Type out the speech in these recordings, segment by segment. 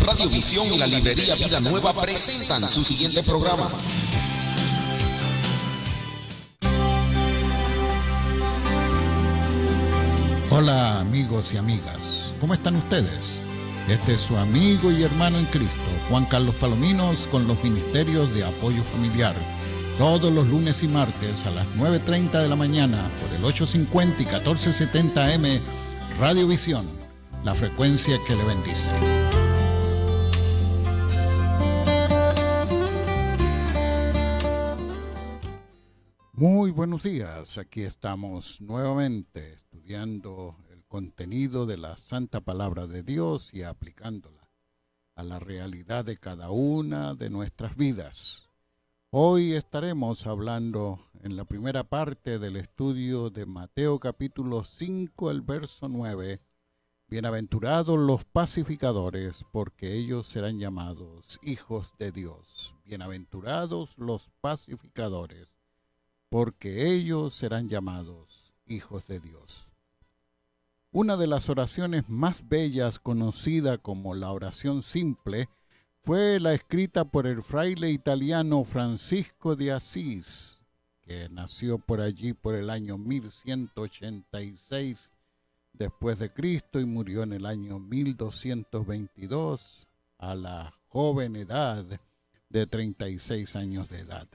Radio Visión y la librería Vida Nueva presentan su siguiente programa. Hola amigos y amigas, ¿cómo están ustedes? Este es su amigo y hermano en Cristo, Juan Carlos Palominos, con los ministerios de apoyo familiar. Todos los lunes y martes a las 9:30 de la mañana por el 850 y 1470 AM, Radio Visión, la frecuencia que le bendice. Muy buenos días, aquí estamos nuevamente estudiando el contenido de la Santa Palabra de Dios y aplicándola a la realidad de cada una de nuestras vidas. Hoy estaremos hablando en la primera parte del estudio de Mateo capítulo 5, el verso 9. Bienaventurados los pacificadores, porque ellos serán llamados hijos de Dios. Bienaventurados los pacificadores, porque ellos serán llamados hijos de Dios. Una de las oraciones más bellas, conocida como la oración simple, fue la escrita por el fraile italiano Francisco de Asís, que nació por allí por el año 1186 después de Cristo y murió en el año 1222 a la joven edad de 36 años de edad.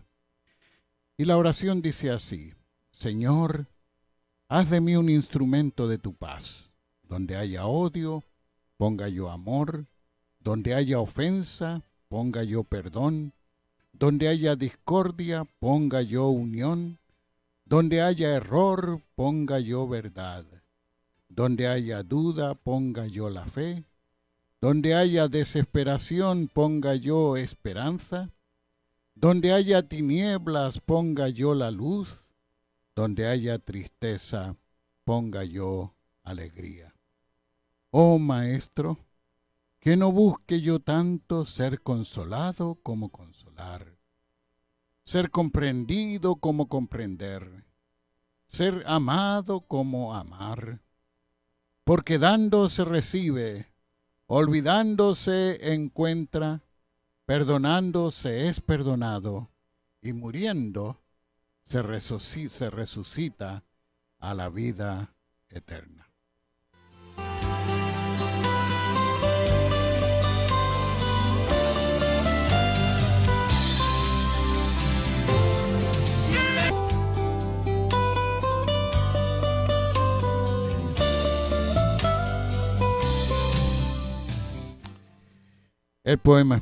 Y la oración dice así: Señor, haz de mí un instrumento de tu paz. Donde haya odio, ponga yo amor. Donde haya ofensa, ponga yo perdón. Donde haya discordia, ponga yo unión. Donde haya error, ponga yo verdad. Donde haya duda, ponga yo la fe. Donde haya desesperación, ponga yo esperanza. Donde haya tinieblas, ponga yo la luz. Donde haya tristeza, ponga yo alegría. Oh Maestro, que no busque yo tanto ser consolado como consolar, ser comprendido como comprender, ser amado como amar. Porque dando se recibe, olvidando se encuentra, perdonando se es perdonado, y muriendo se resucita a la vida eterna. El poema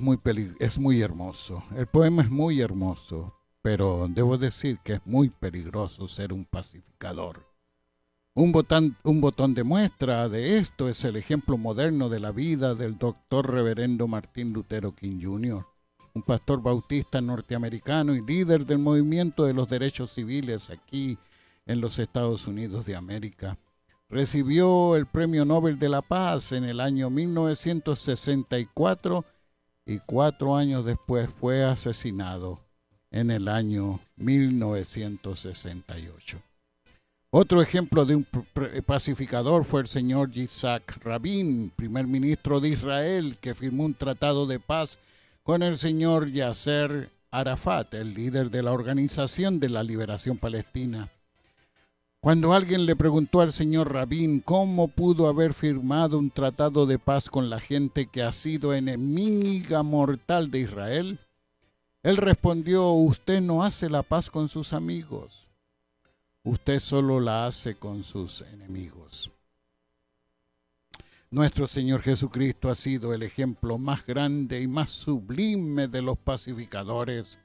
es muy hermoso. El poema es muy hermoso, pero debo decir que es muy peligroso ser un pacificador. Un botón de muestra de esto es el ejemplo moderno de la vida del doctor reverendo Martin Luther King Jr., un pastor bautista norteamericano y líder del movimiento de los derechos civiles aquí en los Estados Unidos de América. Recibió el Premio Nobel de la Paz en el año 1964 y 4 años después fue asesinado en el año 1968. Otro ejemplo de un pacificador fue el señor Yitzhak Rabin, primer ministro de Israel, que firmó un tratado de paz con el señor Yasser Arafat, el líder de la Organización de la Liberación Palestina. Cuando alguien le preguntó al señor Rabin cómo pudo haber firmado un tratado de paz con la gente que ha sido enemiga mortal de Israel, él respondió: usted no hace la paz con sus amigos, usted solo la hace con sus enemigos. Nuestro Señor Jesucristo ha sido el ejemplo más grande y más sublime de los pacificadores.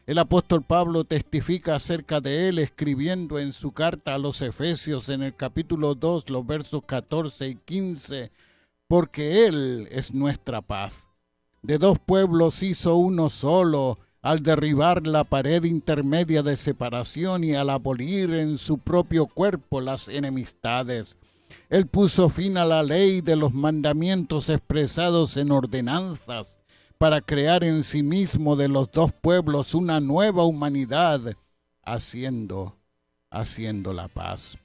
El apóstol Pablo testifica acerca de él escribiendo en su carta a los Efesios en el capítulo 2, los versos 14 y 15, porque Él es nuestra paz. De dos pueblos hizo uno solo, al derribar la pared intermedia de separación y al abolir en su propio cuerpo las enemistades. Él puso fin a la ley de los mandamientos expresados en ordenanzas, para crear en sí mismo de los dos pueblos una nueva humanidad, haciendo la paz.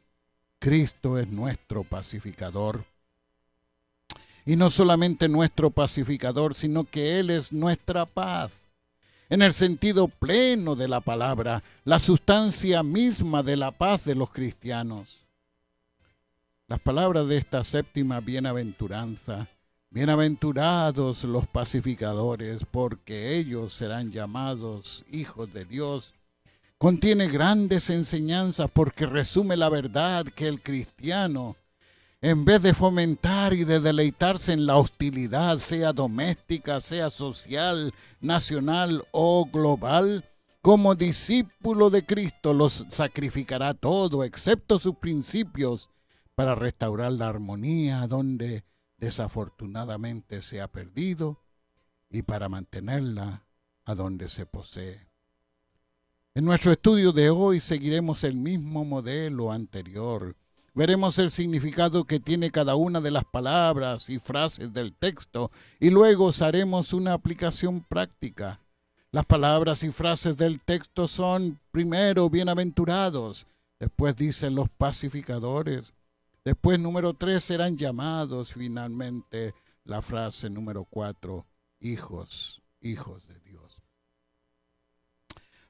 Cristo es nuestro pacificador. Y no solamente nuestro pacificador, sino que Él es nuestra paz. En el sentido pleno de la palabra, la sustancia misma de la paz de los cristianos. Las palabras de esta séptima bienaventuranza: bienaventurados los pacificadores, porque ellos serán llamados hijos de Dios, contiene grandes enseñanzas porque resume la verdad que el cristiano, en vez de fomentar y de deleitarse en la hostilidad, sea doméstica, sea social, nacional o global, como discípulo de Cristo los sacrificará todo, excepto sus principios, para restaurar la armonía donde desafortunadamente se ha perdido y para mantenerla a donde se posee. En nuestro estudio de hoy seguiremos el mismo modelo anterior. Veremos el significado que tiene cada una de las palabras y frases del texto y luego haremos una aplicación práctica. Las palabras y frases del texto son, primero, bienaventurados, después dicen los pacificadores, después número 3 serán llamados, finalmente la frase número 4, hijos de Dios.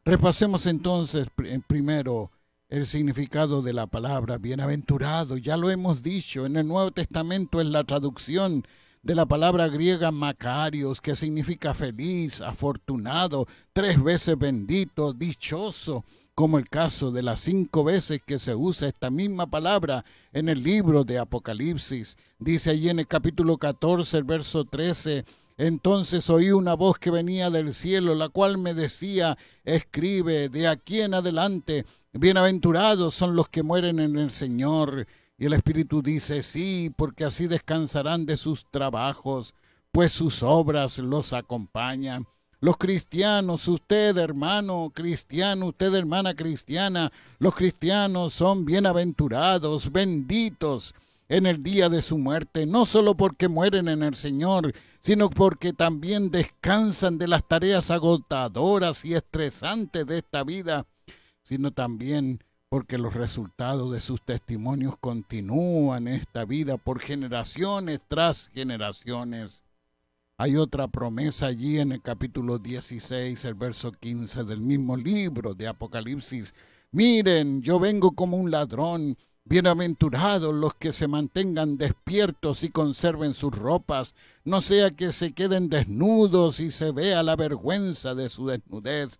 Repasemos entonces primero el significado de la palabra bienaventurado. Ya lo hemos dicho, en el Nuevo Testamento es la traducción de la palabra griega makarios, que significa feliz, afortunado, 3 veces bendito, dichoso, como el caso de las 5 veces que se usa esta misma palabra en el libro de Apocalipsis. Dice allí en el capítulo 14, el verso 13, entonces oí una voz que venía del cielo, la cual me decía, escribe, de aquí en adelante, bienaventurados son los que mueren en el Señor. Y el Espíritu dice, sí, porque así descansarán de sus trabajos, pues sus obras los acompañan. Los cristianos, usted hermano cristiano, usted hermana cristiana, los cristianos son bienaventurados, benditos en el día de su muerte, no solo porque mueren en el Señor, sino porque también descansan de las tareas agotadoras y estresantes de esta vida, sino también porque los resultados de sus testimonios continúan en esta vida por generaciones tras generaciones. Hay otra promesa allí en el capítulo 16, el verso 15 del mismo libro de Apocalipsis. Miren, yo vengo como un ladrón. Bienaventurados los que se mantengan despiertos y conserven sus ropas, no sea que se queden desnudos y se vea la vergüenza de su desnudez.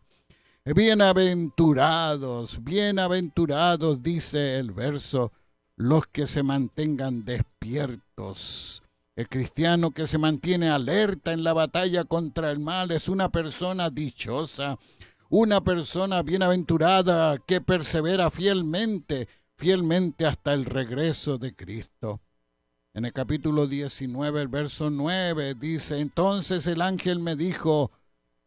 Bienaventurados, bienaventurados, dice el verso, los que se mantengan despiertos. El cristiano que se mantiene alerta en la batalla contra el mal es una persona dichosa, una persona bienaventurada que persevera fielmente hasta el regreso de Cristo. En el capítulo 19, el verso 9, dice, entonces el ángel me dijo,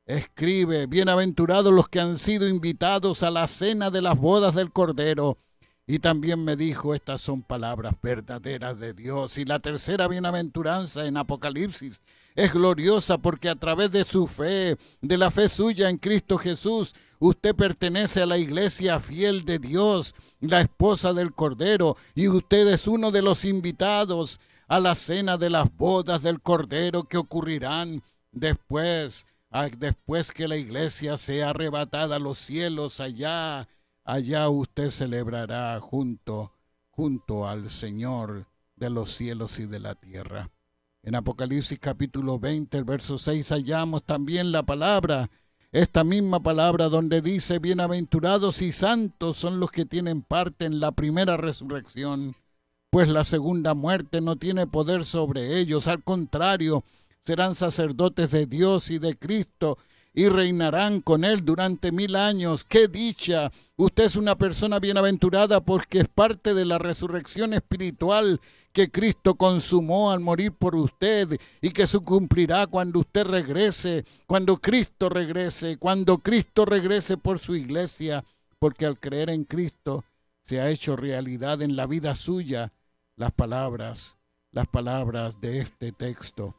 escribe, bienaventurados los que han sido invitados a la cena de las bodas del Cordero. Y también me dijo, estas son palabras verdaderas de Dios. Y la tercera bienaventuranza en Apocalipsis es gloriosa porque a través de su fe, de la fe suya en Cristo Jesús, usted pertenece a la iglesia fiel de Dios, la esposa del Cordero, y usted es uno de los invitados a la cena de las bodas del Cordero que ocurrirán después que la iglesia sea arrebatada a los cielos. Allá usted celebrará junto al Señor de los cielos y de la tierra. En Apocalipsis capítulo 20, el verso 6, hallamos también la palabra, esta misma palabra donde dice, bienaventurados y santos son los que tienen parte en la primera resurrección, pues la segunda muerte no tiene poder sobre ellos, al contrario, serán sacerdotes de Dios y de Cristo, y reinarán con él durante 1000 años. ¡Qué dicha! Usted es una persona bienaventurada porque es parte de la resurrección espiritual que Cristo consumó al morir por usted y que se cumplirá cuando usted regrese, cuando Cristo regrese por su iglesia, porque al creer en Cristo se ha hecho realidad en la vida suya las palabras de este texto.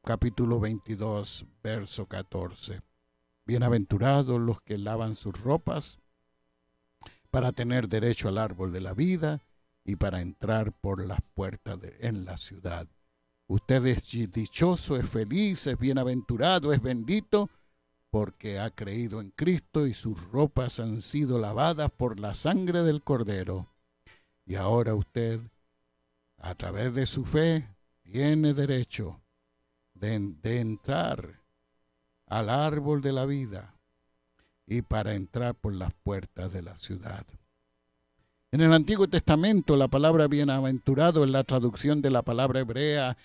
Capítulo 22, verso 14. Bienaventurados los que lavan sus ropas para tener derecho al árbol de la vida y para entrar por las puertas en la ciudad. Usted es dichoso, es feliz, es bienaventurado, es bendito, porque ha creído en Cristo y sus ropas han sido lavadas por la sangre del Cordero. Y ahora usted, a través de su fe, tiene derecho de entrar al árbol de la vida y para entrar por las puertas de la ciudad. En el Antiguo Testamento, la palabra bienaventurado es la traducción de la palabra hebrea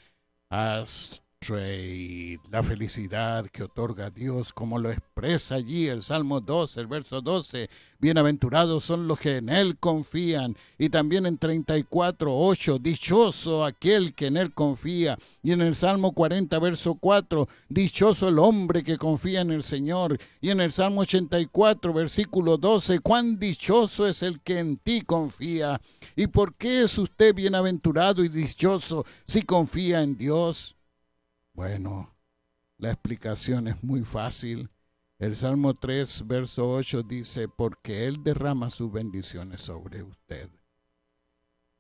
astrei, la felicidad que otorga Dios, como lo expresa allí el Salmo 12, el verso 12. Bienaventurados son los que en Él confían. Y también en 34:8, dichoso aquel que en Él confía. Y en el Salmo 40, verso 4, dichoso el hombre que confía en el Señor. Y en el Salmo 84, versículo 12, cuán dichoso es el que en ti confía. ¿Y por qué es usted bienaventurado y dichoso si confía en Dios? Bueno, la explicación es muy fácil. El Salmo 3, verso 8 dice, porque Él derrama sus bendiciones sobre usted.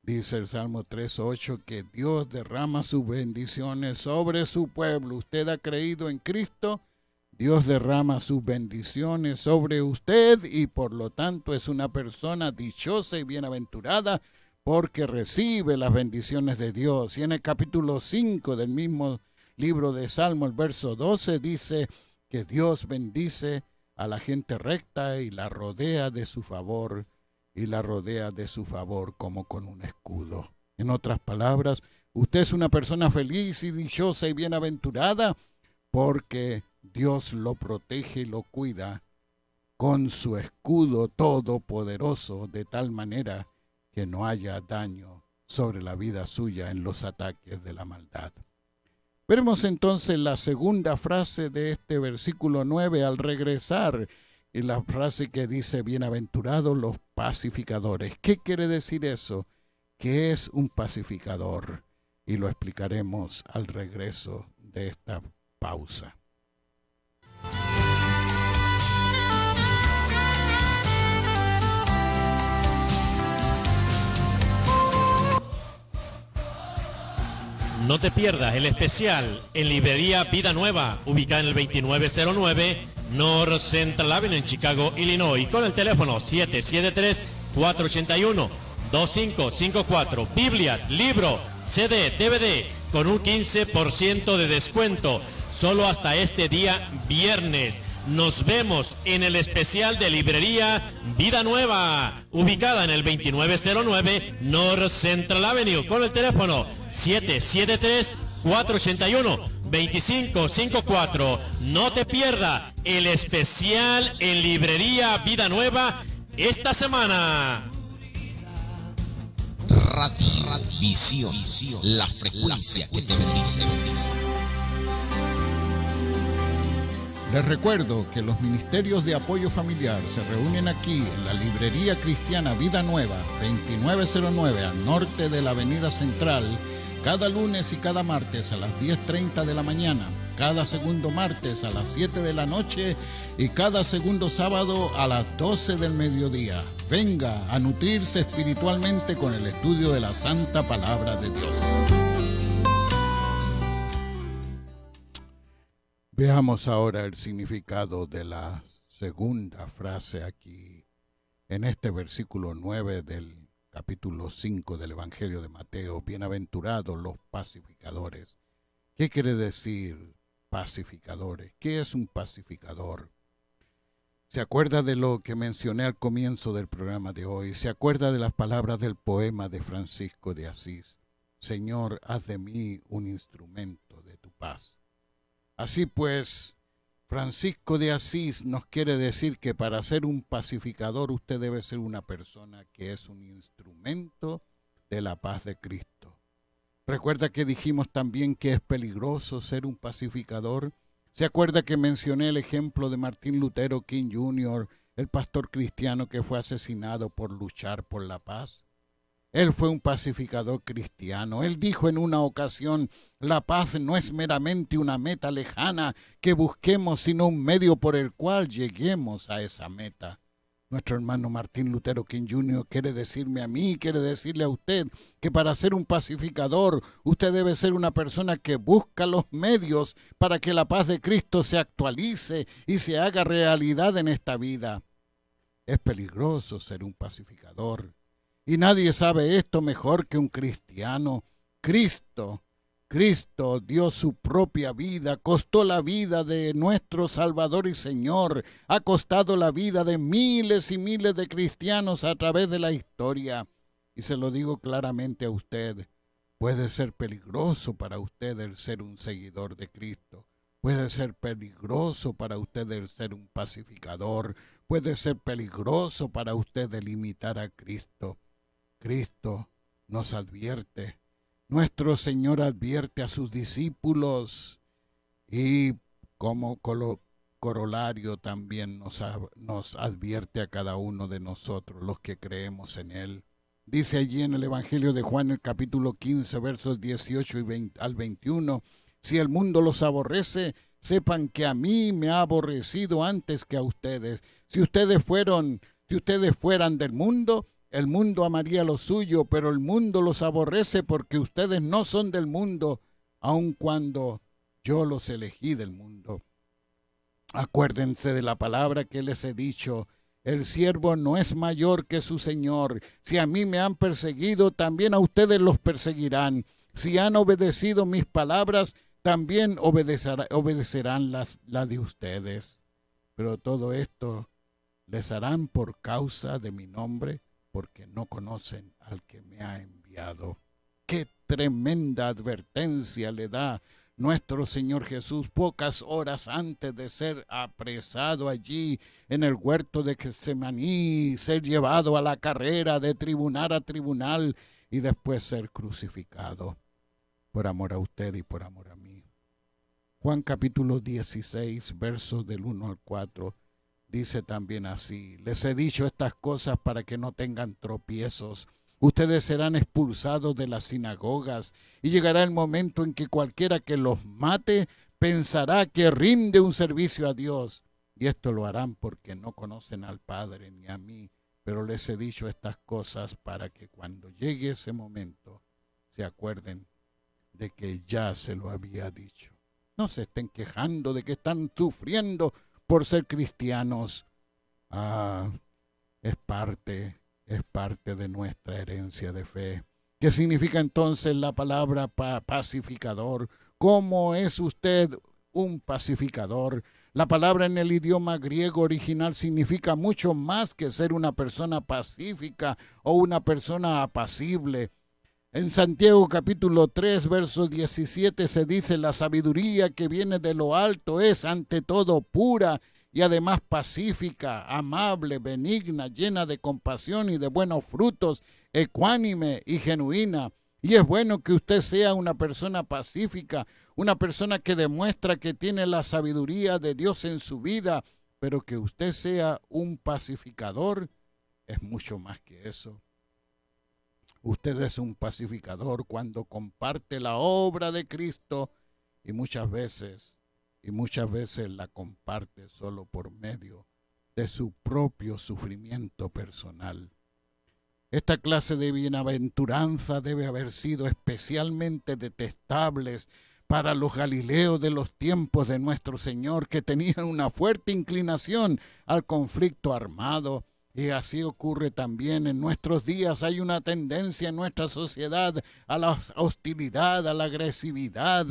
Dice el Salmo 3:8 que Dios derrama sus bendiciones sobre su pueblo. Usted ha creído en Cristo, Dios derrama sus bendiciones sobre usted y por lo tanto es una persona dichosa y bienaventurada porque recibe las bendiciones de Dios. Y en el capítulo 5 del mismo libro de Salmo, el verso 12 dice que Dios bendice a la gente recta y la rodea de su favor, como con un escudo. En otras palabras, usted es una persona feliz y dichosa y bienaventurada porque Dios lo protege y lo cuida con su escudo todopoderoso, de tal manera que no haya daño sobre la vida suya en los ataques de la maldad. Veremos entonces la segunda frase de este versículo 9 al regresar, y la frase que dice, bienaventurados los pacificadores. ¿Qué quiere decir eso? ¿Qué es un pacificador? Y lo explicaremos al regreso de esta pausa. No te pierdas el especial en Librería Vida Nueva, ubicada en el 2909 North Central Avenue en Chicago, Illinois, con el teléfono 773-481-2554. Biblias, libro, CD, DVD, con un 15% de descuento, solo hasta este día viernes. Nos vemos en el especial de Librería Vida Nueva, ubicada en el 2909 North Central Avenue, con el teléfono 773-481-2554. No te pierdas el especial en Librería Vida Nueva esta semana. Visión, la frecuencia que te bendice. Les recuerdo que los ministerios de apoyo familiar se reúnen aquí en la Librería Cristiana Vida Nueva, 2909 al norte de la Avenida Central, cada lunes y cada martes a las 10:30 de la mañana, cada segundo martes a las 7 de la noche y cada segundo sábado a las 12 del mediodía. Venga a nutrirse espiritualmente con el estudio de la Santa Palabra de Dios. Veamos ahora el significado de la segunda frase aquí, en este versículo 9 del capítulo 5 del Evangelio de Mateo. Bienaventurados los pacificadores. ¿Qué quiere decir pacificadores? ¿Qué es un pacificador? ¿Se acuerda de lo que mencioné al comienzo del programa de hoy? ¿Se acuerda de las palabras del poema de Francisco de Asís? Señor, haz de mí un instrumento de tu paz. Así pues, Francisco de Asís nos quiere decir que para ser un pacificador usted debe ser una persona que es un instrumento de la paz de Cristo. ¿Recuerda que dijimos también que es peligroso ser un pacificador? ¿Se acuerda que mencioné el ejemplo de Martín Lutero King Jr., el pastor cristiano que fue asesinado por luchar por la paz? Él fue un pacificador cristiano. Él dijo en una ocasión, la paz no es meramente una meta lejana que busquemos, sino un medio por el cual lleguemos a esa meta. Nuestro hermano Martín Lutero King Jr. quiere decirme a mí, quiere decirle a usted que para ser un pacificador, usted debe ser una persona que busca los medios para que la paz de Cristo se actualice y se haga realidad en esta vida. Es peligroso ser un pacificador. Y nadie sabe esto mejor que un cristiano. Cristo dio su propia vida, costó la vida de nuestro Salvador y Señor, ha costado la vida de miles y miles de cristianos a través de la historia. Y se lo digo claramente a usted, puede ser peligroso para usted el ser un seguidor de Cristo. Puede ser peligroso para usted el ser un pacificador. Puede ser peligroso para usted el imitar a Cristo. Cristo nos advierte. Nuestro Señor advierte a sus discípulos y como corolario también nos advierte a cada uno de nosotros, los que creemos en Él. Dice allí en el Evangelio de Juan, el capítulo 15, versos 18 al 21, si el mundo los aborrece, sepan que a mí me ha aborrecido antes que a ustedes. Si ustedes fueran del mundo, el mundo amaría lo suyo, pero el mundo los aborrece porque ustedes no son del mundo, aun cuando yo los elegí del mundo. Acuérdense de la palabra que les he dicho, el siervo no es mayor que su Señor. Si a mí me han perseguido, también a ustedes los perseguirán. Si han obedecido mis palabras, también obedecerán las de ustedes. Pero todo esto les harán por causa de mi nombre, porque no conocen al que me ha enviado. ¡Qué tremenda advertencia le da nuestro Señor Jesús pocas horas antes de ser apresado allí en el huerto de Getsemaní, ser llevado a la carrera de tribunal a tribunal y después ser crucificado por amor a usted y por amor a mí? Juan capítulo 16, versos del 1 al 4, dice también así: les he dicho estas cosas para que no tengan tropiezos. Ustedes serán expulsados de las sinagogas y llegará el momento en que cualquiera que los mate pensará que rinde un servicio a Dios. Y esto lo harán porque no conocen al Padre ni a mí. Pero les he dicho estas cosas para que cuando llegue ese momento se acuerden de que ya se lo había dicho. No se estén quejando de que están sufriendo por ser cristianos. Es parte de nuestra herencia de fe. ¿Qué significa entonces la palabra pacificador? ¿Cómo es usted un pacificador? La palabra en el idioma griego original significa mucho más que ser una persona pacífica o una persona apacible. En Santiago capítulo 3, verso 17 se dice: la sabiduría que viene de lo alto es ante todo pura y además pacífica, amable, benigna, llena de compasión y de buenos frutos, ecuánime y genuina. Y es bueno que usted sea una persona pacífica, una persona que demuestra que tiene la sabiduría de Dios en su vida, pero que usted sea un pacificador es mucho más que eso. Usted es un pacificador cuando comparte la obra de Cristo y muchas veces la comparte solo por medio de su propio sufrimiento personal. Esta clase de bienaventuranza debe haber sido especialmente detestables para los galileos de los tiempos de nuestro Señor, que tenían una fuerte inclinación al conflicto armado. Y así ocurre también en nuestros días. Hay una tendencia en nuestra sociedad a la hostilidad, a la agresividad,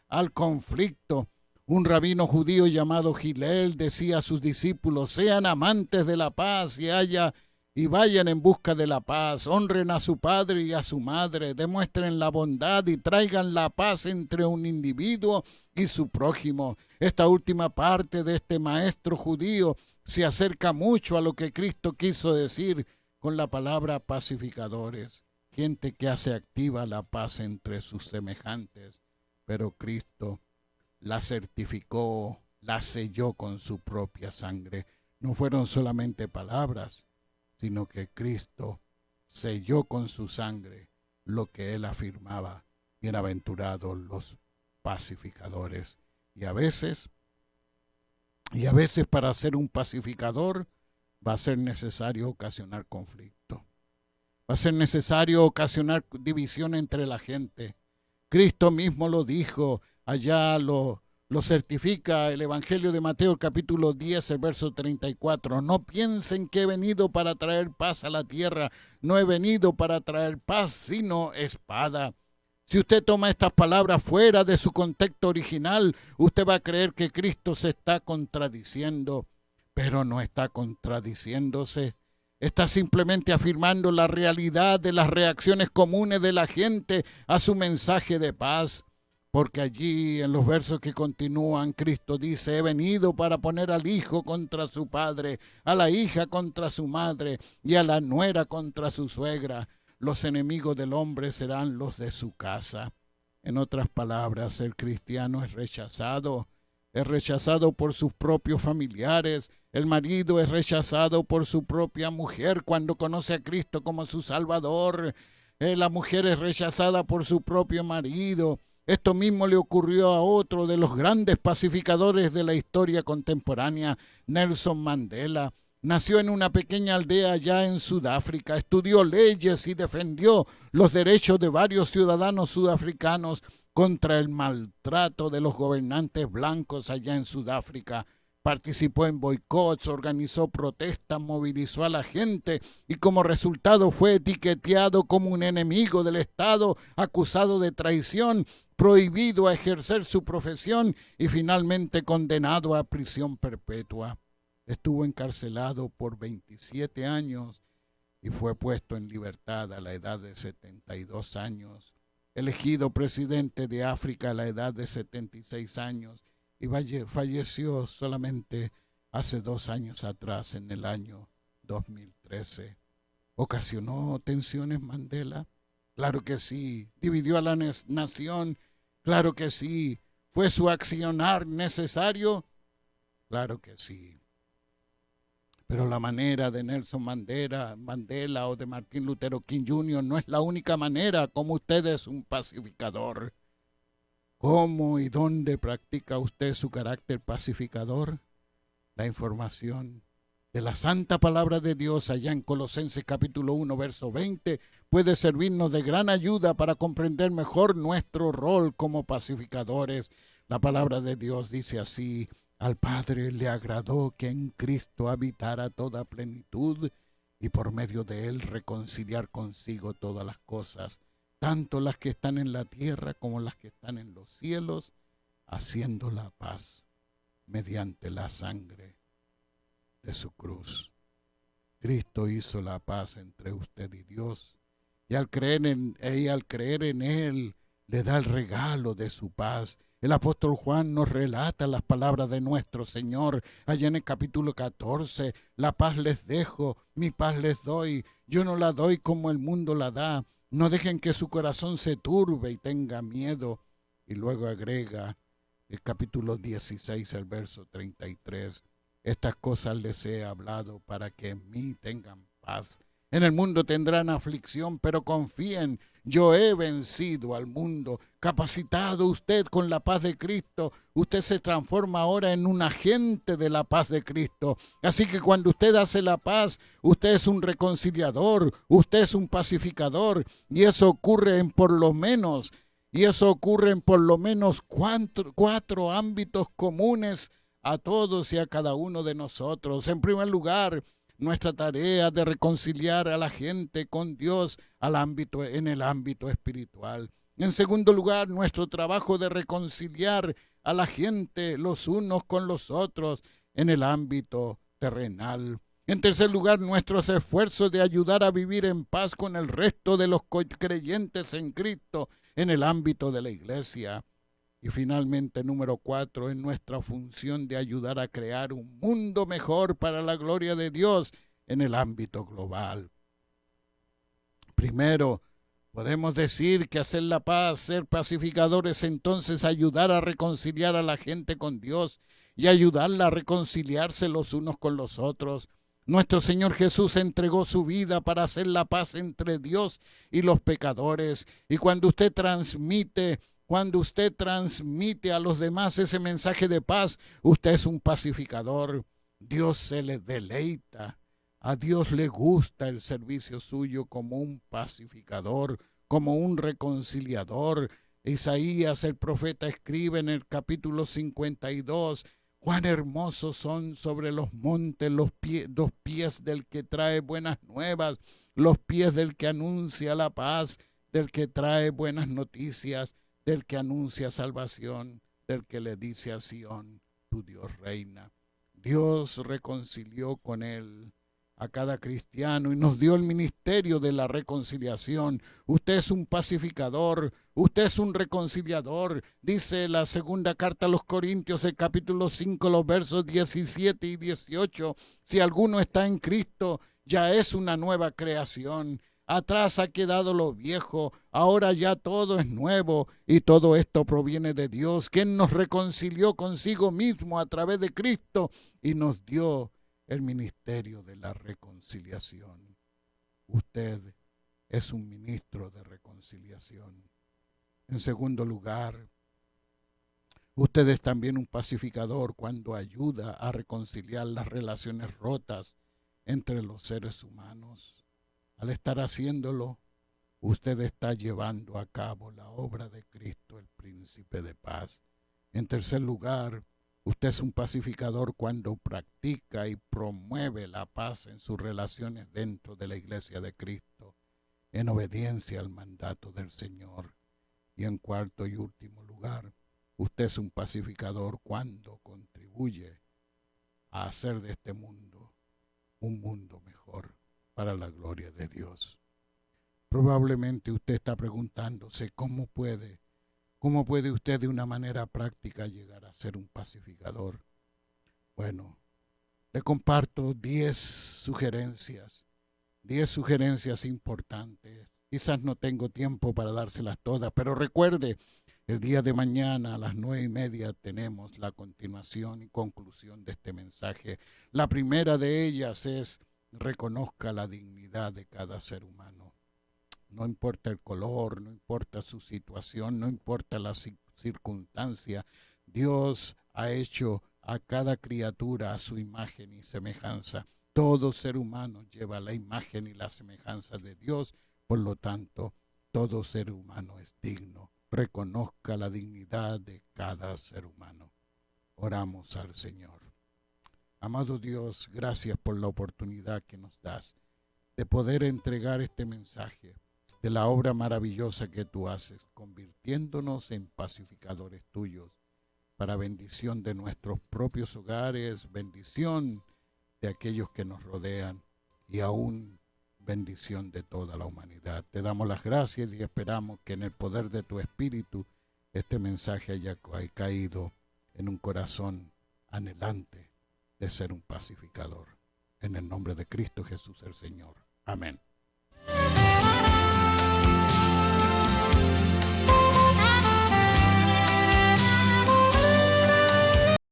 al conflicto. Un rabino judío llamado Gilel decía a sus discípulos: sean amantes de la paz y vayan en busca de la paz, honren a su padre y a su madre, demuestren la bondad y traigan la paz entre un individuo y su prójimo. Esta última parte de este maestro judío se acerca mucho a lo que Cristo quiso decir con la palabra pacificadores, gente que hace activa la paz entre sus semejantes. Pero Cristo la certificó, la selló con su propia sangre. No fueron solamente palabras, sino que Cristo selló con su sangre lo que él afirmaba: bienaventurados los pacificadores. Y a veces para ser un pacificador va a ser necesario ocasionar conflicto. Va a ser necesario ocasionar división entre la gente. Cristo mismo lo dijo, allá lo certifica el Evangelio de Mateo, el capítulo 10, el verso 34. No piensen que he venido para traer paz a la tierra. No he venido para traer paz, sino espada. Si usted toma estas palabras fuera de su contexto original, usted va a creer que Cristo se está contradiciendo, pero no está contradiciéndose. Está simplemente afirmando la realidad de las reacciones comunes de la gente a su mensaje de paz. Porque allí en los versos que continúan, Cristo dice, he venido para poner al hijo contra su padre, a la hija contra su madre y a la nuera contra su suegra. Los enemigos del hombre serán los de su casa. En otras palabras, el cristiano es rechazado por sus propios familiares. El marido es rechazado por su propia mujer cuando conoce a Cristo como su Salvador. La mujer es rechazada por su propio marido. Esto mismo le ocurrió a otro de los grandes pacificadores de la historia contemporánea, Nelson Mandela. Nació en una pequeña aldea allá en Sudáfrica, estudió leyes y defendió los derechos de varios ciudadanos sudafricanos contra el maltrato de los gobernantes blancos allá en Sudáfrica. Participó en boicots, organizó protestas, movilizó a la gente y como resultado fue etiquetado como un enemigo del Estado, acusado de traición, prohibido a ejercer su profesión y finalmente condenado a prisión perpetua. Estuvo encarcelado por 27 años y fue puesto en libertad a la edad de 72 años. Elegido presidente de África a la edad de 76 años y falleció solamente hace 2 años atrás, en el año 2013. ¿Ocasionó tensiones Mandela? Claro que sí. ¿Dividió a la nación? Claro que sí. ¿Fue su accionar necesario? Claro que sí. Pero la manera de Nelson Mandela o de Martin Luther King Jr. no es la única manera como usted es un pacificador. ¿Cómo y dónde practica usted su carácter pacificador? La información de la santa palabra de Dios allá en Colosenses capítulo 1, verso 20 puede servirnos de gran ayuda para comprender mejor nuestro rol como pacificadores. La palabra de Dios dice así: al Padre le agradó que en Cristo habitara toda plenitud y por medio de él reconciliar consigo todas las cosas, tanto las que están en la tierra como las que están en los cielos, haciendo la paz mediante la sangre de su cruz. Cristo hizo la paz entre usted y Dios, y al creer en él, le da el regalo de su paz. El apóstol Juan nos relata las palabras de nuestro Señor allá en el capítulo 14. La paz les dejo, mi paz les doy. Yo no la doy como el mundo la da. No dejen que su corazón se turbe y tenga miedo. Y luego agrega el capítulo 16, el verso 33. Estas cosas les he hablado para que en mí tengan paz. En el mundo tendrán aflicción, pero confíen, yo he vencido al mundo. Capacitado usted con la paz de Cristo, usted se transforma ahora en un agente de la paz de Cristo. Así que cuando usted hace la paz, usted es un reconciliador, usted es un pacificador, y eso ocurre en por lo menos cuatro ámbitos comunes a todos y a cada uno de nosotros. En primer lugar, nuestra tarea de reconciliar a la gente con Dios en el ámbito espiritual. En segundo lugar, nuestro trabajo de reconciliar a la gente los unos con los otros en el ámbito terrenal. En tercer lugar, nuestros esfuerzos de ayudar a vivir en paz con el resto de los creyentes en Cristo en el ámbito de la iglesia. Y finalmente, número 4, en nuestra función de ayudar a crear un mundo mejor para la gloria de Dios en el ámbito global. Primero, podemos decir que hacer la paz, ser pacificadores, entonces ayudar a reconciliar a la gente con Dios y ayudarla a reconciliarse los unos con los otros. Nuestro Señor Jesús entregó su vida para hacer la paz entre Dios y los pecadores. Y cuando usted transmite a los demás ese mensaje de paz, usted es un pacificador. Dios se le deleita A Dios le gusta el servicio suyo como un pacificador, como un reconciliador. Isaías el profeta escribe en el capítulo 52, cuán hermosos son sobre los montes los pies del que trae buenas nuevas, los pies del que anuncia la paz, del que trae buenas noticias, del que anuncia salvación, del que le dice a Sión, tu Dios reina. Dios reconcilió con él a cada cristiano y nos dio el ministerio de la reconciliación. Usted es un pacificador, usted es un reconciliador. Dice la segunda carta a los Corintios, el capítulo 5, los versos 17 y 18. Si alguno está en Cristo, ya es una nueva creación. Atrás ha quedado lo viejo, ahora ya todo es nuevo, y todo esto proviene de Dios, quien nos reconcilió consigo mismo a través de Cristo y nos dio el ministerio de la reconciliación. Usted es un ministro de reconciliación. En segundo lugar, usted es también un pacificador cuando ayuda a reconciliar las relaciones rotas entre los seres humanos. Al estar haciéndolo, usted está llevando a cabo la obra de Cristo, el príncipe de paz. En tercer lugar, usted es un pacificador cuando practica y promueve la paz en sus relaciones dentro de la iglesia de Cristo, en obediencia al mandato del Señor. Y en cuarto y último lugar, usted es un pacificador cuando contribuye a hacer de este mundo un mundo mejor para la gloria de Dios. Probablemente usted está preguntándose cómo puede usted de una manera práctica llegar a ser un pacificador. Bueno, le comparto 10 sugerencias importantes. Quizás no tengo tiempo para dárselas todas, pero recuerde, el día de mañana a las 9:30 tenemos la continuación y conclusión de este mensaje. La primera de ellas es: reconozca la dignidad de cada ser humano. No importa el color, no importa su situación, no importa la circunstancia. Dios ha hecho a cada criatura a su imagen y semejanza. Todo ser humano lleva la imagen y la semejanza de Dios. Por lo tanto, todo ser humano es digno. Reconozca la dignidad de cada ser humano. Oramos al Señor. Amado Dios, gracias por la oportunidad que nos das de poder entregar este mensaje de la obra maravillosa que tú haces, convirtiéndonos en pacificadores tuyos, para bendición de nuestros propios hogares, bendición de aquellos que nos rodean y aún bendición de toda la humanidad. Te damos las gracias y esperamos que en el poder de tu Espíritu este mensaje haya caído en un corazón anhelante de ser un pacificador. En el nombre de Cristo Jesús el Señor. Amén.